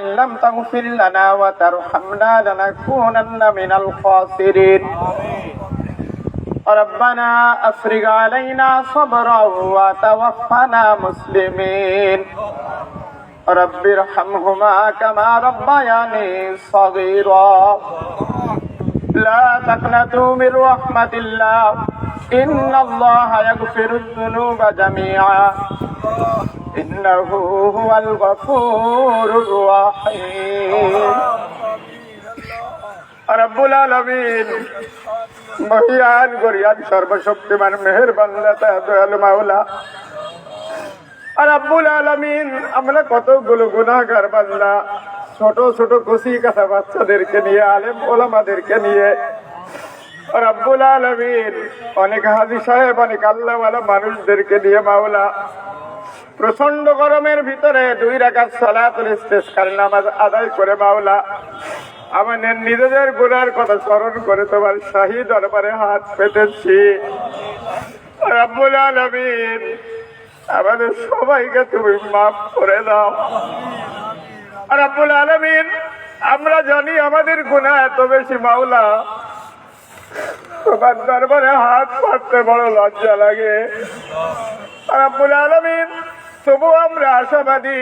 لم تغفر لنا وترحمنا لنكونن من الخاسرين ربنا أفرغ علينا صبرا وتوفنا مسلمين رب ارحمهما كما ربياني صغيرا لا تقنطوا من رحمة الله إن الله يغفر الذنوب جميعا إنه هو الغفور الرحيم রব্বুল আলামিন মহিয়ান গরিয়ান সর্বশক্তিমান মেহেরবান দয়ালু মাওলা রব্বুল আলামিন আমরা কতগুলো গুনাহগার বান্দা ছোট ছোট কচি কাঁচা বাচ্চাদেরকে নিয়ে আলেম ওলামাদেরকে নিয়ে রব্বুল আলামিন অনেক হাজী সাহেব অনেক আল্লাহওয়ালা মানুষদেরকে নিয়ে মাওলা প্রচন্ড গরমের ভিতরে 2 রাকাত সালাতুল ইস্তিসকার নামাজ আদায় করে মাওলা আমাদের নিজেদের গুনার কথা স্মরণ করে তোমার শাহী দরবারে হাত পেতেছি রব্বুল আলামিন আমাদের সবাইকে তুমি মাফ করে দাও রব্বুল আলামিন আমরা জানি আমাদের গুনাহ এত বেশি মাওলা তোমার দরবারে হাত পাততে বড় লজ্জা লাগে রব্বুল আলামিন তবু আমরা আশাবাদী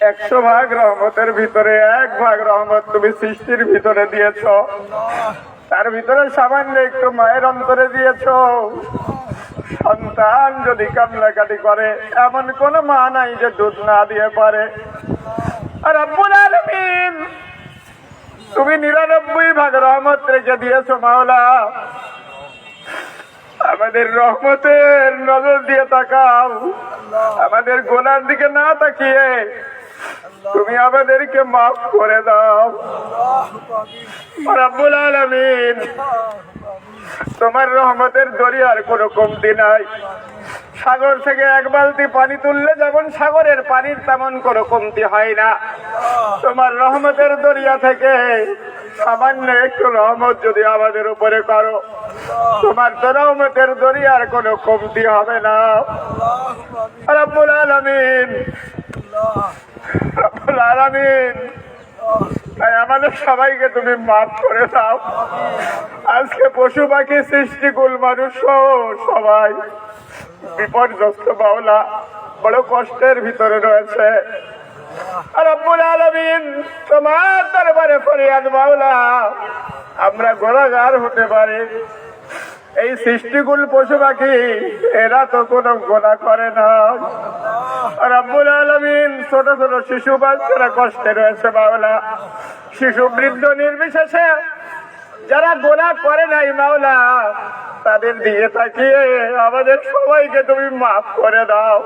100 ভাগ রহমতের ভিতরে 1 ভাগ রহমত তুমি সৃষ্টির ভিতরে দিয়েছ তার ভিতরে সামান্য একটু মায়ের অন্তরে দিয়েছ সন্তান যদি কান্নাকাটি করে এমন কোন মা নাই যে দুধ না দিয়ে পারে রব্বুল আলামিন তুমি 99 ভাগ রহমত রেখে দিয়েছো মাওলা আমাদের রহমতের নজর দিয়ে তাকাও আমাদের গুনার দিকে না তাকিয়ে তুমি আমাদেরকে মাফ করে দাও রব্বুল আলামিন তোমার রহমতের দরিয়ার কোনো কমতি নাই সাগর থেকে 1 বালতি পানি তুললে যেমন সাগরের পানির তেমন কোনো কমতি হয় না তোমার রহমতের দরিয়া থেকে সামান্য একটু রহমত যদি আমাদের উপরে করো তোমার তো রহমতের দরিয়ার কোনো কমতি হবে না রব্বুল আলামিন রব্বুল আলামিন আমাদের সবাইকে তুমি মাফ করে দাও আজকে পশু পাখি সৃষ্টিকুল মানুষ সবাই বিপর্যস্ত মাওলা বড় কষ্টের ভিতরে রয়েছে রব্বুল আলামিন তোমার দরবারে ফরিয়াদ মাওলা আমরা গুনাহগার হতে পারি এই সৃষ্টিকুল পশু পাখি এরা তো কোনো গুনাহ করে না রব্বুল আলামিন ছোট ছোট শিশু বাচ্চারা কষ্টে রয়েছে মাওলা শিশু বৃদ্ধ নির্বিশেষে যারা গুনাহ করে নাই মাওলা তাদের দিয়ে তাকিয়ে আমাদের সবাইকে তুমি মাফ করে দাও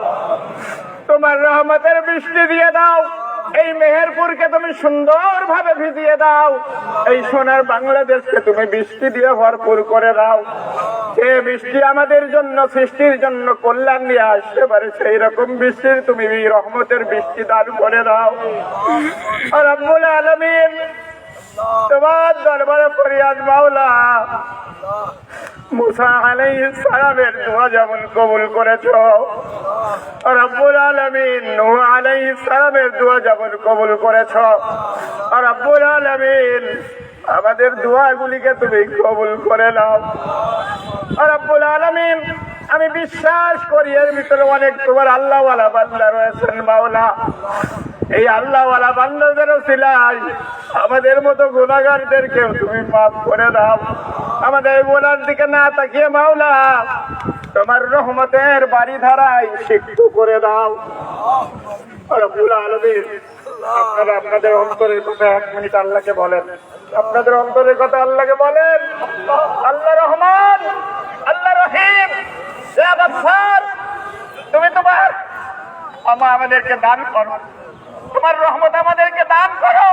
তোমার রহমতের বৃষ্টি দিয়ে দাও এই মেহেরপুরকে তুমি সুন্দরভাবে ভিজিয়ে দাও এই সোনার বাংলাদেশকে তুমি বৃষ্টি দিয়ে ভরপুর করে দাও যে বৃষ্টি আমাদের জন্য সৃষ্টির জন্য কল্যাণ নিয়ে আসতে পারে সেই রকম বৃষ্টির তুমি রহমতের বৃষ্টি দান করে দাও রব্বুল আলামিন তোমার দরবারে ফরিয়াদ মাওলা মুসা আলাইহিস সালামের দোয়া যেমন কবুল করেছো রব্বুল আলামিন নূহ আলাইহিস সালামের দোয়া যেমন কবুল করেছো রব্বুল আলামিন আমাদের দোয়াগুলিকে তুমি কবুল করে নাও রব্বুল আলামিন আমি বিশ্বাস করি এর ভিতরে অনেক তোমার আল্লাহওয়ালা বান্দা রয়েছেন মাওলা এই আল্লাহওয়ালা বান্দাদের ওসিলায় আমাদের মতো গুনাহগারদেরকেও তুমি মাফ করে দাও আমাদের গুনার দিকে না তাকিয়ে মাওলা তোমার রহমতের বাড়ি ধারায় সিক্ত করে দাও রব্বুল আলামিন আপনারা আপনাদের অন্তরের কথা 1 মিনিট আল্লাহকে বলেন আপনাদের অন্তরের কথা আল্লাহকে বলেন আল্লাহ রহমান আল্লাহ রহিম ইয়া গফফার তুমি তোমার আমাদেরকে দান করো তোমার রহমত আমাদেরকে দান করো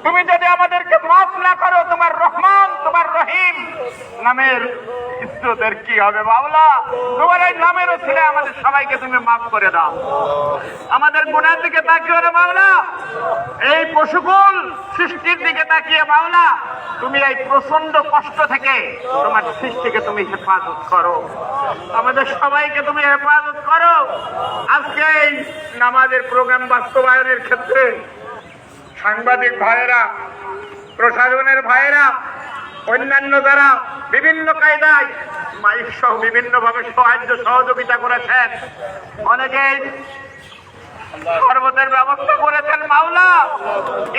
তুমি যদি আমাদেরকে মাফ না করো তোমার রহমান তোমার রহিম নামের ইজ্জতের কি হবে মাওলা তোমার এই নামের ওসিলায় আমাদের সবাইকে তুমি মাফ করে দাও আমাদের গুনার দিকে তাকিয়ে রে মাওলা এই পশুকুল সৃষ্টির দিকে তাকিয়ে মাওলা তুমি এই প্রচন্ড কষ্ট থেকে তোমার সৃষ্টিকে তুমি হেফাজত করো আমাদের সবাইকে তুমি হেফাজত করো আজকে এই নামাজের প্রোগ্রাম বাস্তবায়নের ক্ষেত্রে সাংবাদিক ভাইয়েরা, প্রশাসনের ভাইয়েরা, অন্যান্য যারা বিভিন্ন কায়দায় মাইক সহ বিভিন্ন ভাবে সাহায্য সহযোগিতা করেছেন, অনেকেই শরবতের ব্যবস্থা করেছেন। মাওলা,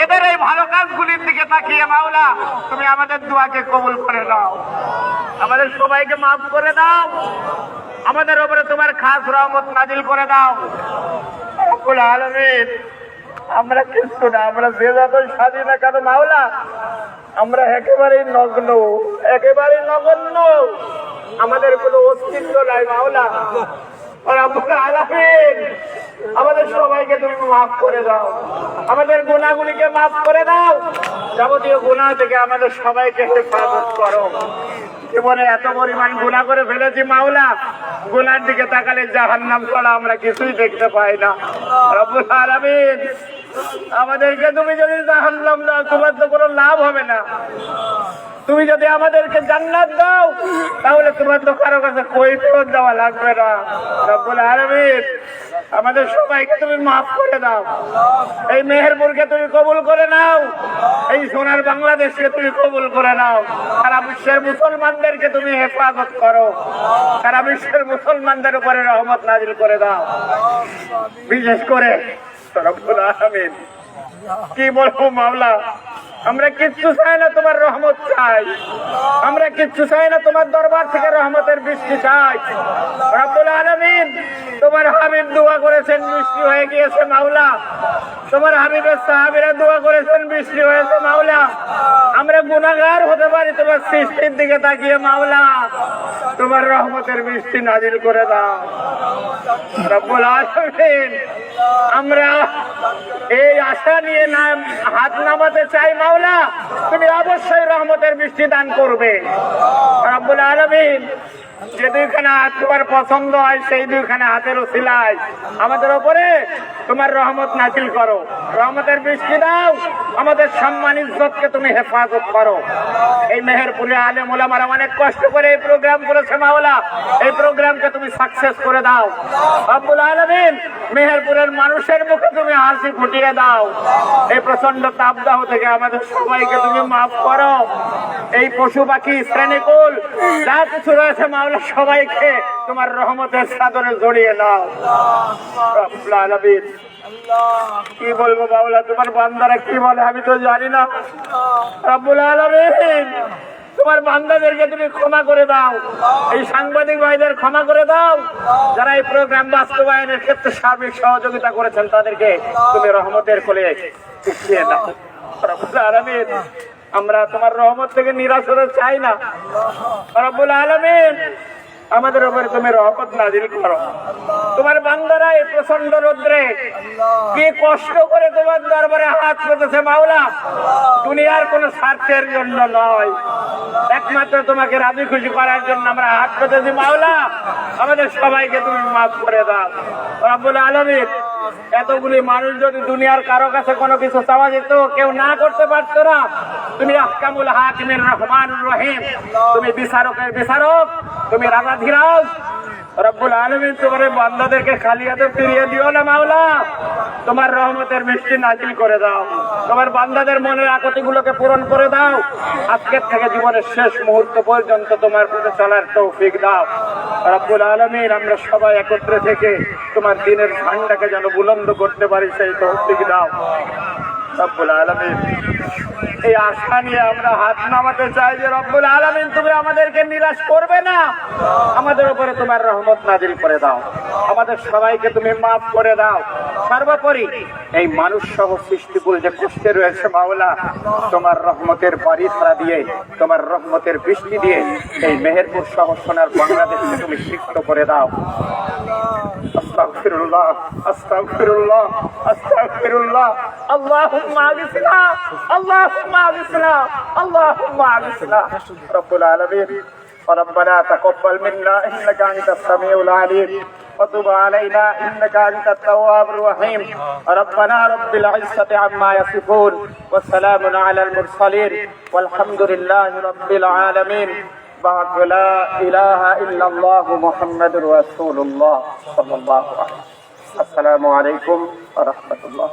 এদের এই ভালো কাজগুলির দিকে তাকিয়ে মাওলা তুমি আমাদের দোয়াকে কবুল করে দাও, আমাদের সবাইকে মাফ করে দাও, আমাদের উপরে তোমার খাস রহমত নাজিল করে দাও। রব্বুল আলামিন, আমরা কিছু না, আমরা যে যতই সাজি না কেন মাওলা, আমরা একেবারেই নগ্ন, একেবারেই নগণ্য, আমাদের কোনো অস্তিত্ব নাই মাওলা। রব্বুল আলামিন, আমাদের সবাইকে তুমি মাফ করে দাও, আমাদের গুনাহগুলিকে মাফ করে দাও, যাবতীয় গুনাহ থেকে আমাদের সবাইকে হেফাজত করো। জীবনে এত পরিমাণ গুনাহ করে ফেলেছি মাওলা, গুনার দিকে তাকালে জাহান্নাম ছাড়া আমরা কিছুই দেখতে পাই না। রব্বুল আলামিন, আমাদেরকে তুমি যদি জাহান্নাম দাও তোমার তো কোনো লাভ হবে না, তুমি যদি আমাদেরকে জান্নাত দাও তাহলে তোমার তো কারো কাছে কৈফিয়ত দেওয়া লাগবে না। রব্বুল আলামিন, আমাদের সবাইকে তুমি মাফ করে দাও, এই মেহেরপুরকে তুমি কবুল করে নাও, এই সোনার বাংলাদেশকে তুমি কবুল করে নাও, সারা বিশ্বের মুসলমানদেরকে তুমি হেফাজত করো, সারা বিশ্বের মুসলমানদের উপরে রহমত নাজিল করে দাও। বিশেষ করে রব্বুল আলামিন, কি বলবো মাওলা, আমরা কিচ্ছু চাই না, তোমার রহমত চাই, আমরা কিচ্ছু চাই না, তোমার দরবার থেকে রহমতের বৃষ্টি চাই। রব্বুল আলামিন, তোমার হাবিব দোয়া করেছেন, বৃষ্টি হয়ে গিয়েছে মাওলা, তোমার হাবিবের সাহাবীরা দোয়া করেছেন, বৃষ্টি হয়েছে মাওলা। আমরা গুনাহগার হতে পারি, তোমার সৃষ্টির দিকে তাকিয়ে মাওলা তোমার রহমতের বৃষ্টি নাজিল করে দাও। রব্বুল আলামিন, আমরা এই আশা নিয়ে হাত নামাতে চাই মাওলা, তুমি অবশ্যই রহমতের বৃষ্টি দান করবে। রব্বুল আলামিন, যে দুইখানে হাত তোমার পছন্দ হয় সেই দুইখানে হাতের উসিলায় আমাদের উপরে তোমার রহমত নাজিল করো, রহমতের বৃষ্টি দাও, আমাদের সম্মান ইজ্জতকে তুমি হেফাজত করো। এই মেহেরপুরে আলেম ওলামারা অনেক কষ্ট করে এই প্রোগ্রাম করেছে মাওলা, এই প্রোগ্রামকে তুমি সাকসেস করে দাও। রব্বুল আলামিন, মেহেরপুরের মানুষের মুখে তুমি হাসি ফুটিয়ে দাও, এই প্রচন্ড তাপদাহ থেকে আমাদের সবাইকে তুমি মাফ করো। এই পশু পাখি শ্রেণীকুল যা কিছু রয়েছে মাওলা, সবাইকে তোমার রহমতের চাদরে জড়িয়ে নাও। রব্বুল আলামিন, কি বলবো মাওলা, তোমার বান্দারা কি বলে আমি তো জানি না। রব্বুল আলামিন, তোমার বান্দাদেরকে তুমি ক্ষমা করে দাও, এই সাংবাদিক ভাইদের ক্ষমা করে দাও, যারা এই প্রোগ্রাম বাস্তবায়নের ক্ষেত্রে সার্বিক সহযোগিতা করেছেন তাদেরকে তুমি রহমতের কোলে উঠিয়ে দাও। রব্বুল আলামিন, আমরা তোমার রহমত থেকে নিরাশ হতে চাই না। রব্বুল আলামিন, আমাদের উপরে তুমি রহমত নাজিল করো। তোমার বান্দারা এই প্রচন্ড রৌদ্রে কি কষ্ট করে তোমার দরবারে হাত পেতেছে মাওলা, দুনিয়ার কোন স্বার্থের জন্য নয়, একমাত্র তোমাকে রাজি খুশি করার জন্য আমরা হাত পেতেছি মাওলা, আমাদের সবাইকে তুমি মাফ করে দাও। রব্বুল আলামিন, এতগুলি মানুষ যদি দুনিয়ার কারো কাছে কোনো কিছু চাওয়া যেত, কেউ না করতে পারতো না, তুমি আহকামুল হাকিমির রহমানুর রহিম, তুমি বিচারকের বিচারক, তুমি রাজা ধীরাজ। রব্বুল আলামিন, তোমার বান্দাদেরকে খালি হাতে ফিরিয়ে দিও না মাওলা, তোমার রহমতের বৃষ্টি নাজিল করে দাও, তোমার বান্দাদের মনের আকতিগুলোকে পূরণ করে দাও, আজকের থেকে জীবনের শেষ মুহূর্ত পর্যন্ত তোমার পথে চলার তৌফিক দাও। রব্বুল আলামিন, আমরা সবাই একত্রে থেকে তোমার দিনের ঝান্ডাকে যেন বুলন্দ করতে পারি সেই তৌফিক দাও। রব্বুল আলামিন, এই আশা নিয়ে আমরা হাত নামাতে চাই যে রব্বুল আলামিন, তুমি আমাদেরকে নিরাশ করবে না, আমাদের উপরে তোমার রহমত নাজিল করে দাও, আমাদের সবাইকে তুমি মাফ করে দাও। সর্বোপরি এই মানুষ সহ সৃষ্টিকুল যে কষ্টে রয়েছে মাওলা, তোমার রহমতের বাড়ি ধারা দিয়ে, তোমার রহমতের বৃষ্টি দিয়ে এই মেহেরপুর সহ সোনার বাংলাদেশকে তুমি সিক্ত করে দাও। আস্তাগফিরুল্লাহ, আস্তাগফিরুল্লাহ, আস্তাগফিরুল্লাহ। আল্লাহুম্মা আগিসনা, আল্লাহুম্মা আগিসনা, আল্লাহুম্মা আগিসনা। রব্বুল আলামিন, ربنا تقبل منا إنك أنت السميع العليم وتب علينا إنك أنت التواب الرحيم. ربنا رب العزة عما يصفون والسلام على المرسلين والحمد لله رب العالمين. بعد لا إله إلا الله محمد رسول الله صلى الله عليه وسلم. আসসালামু আলাইকুম ওয়া রাহমাতুল্লাহ।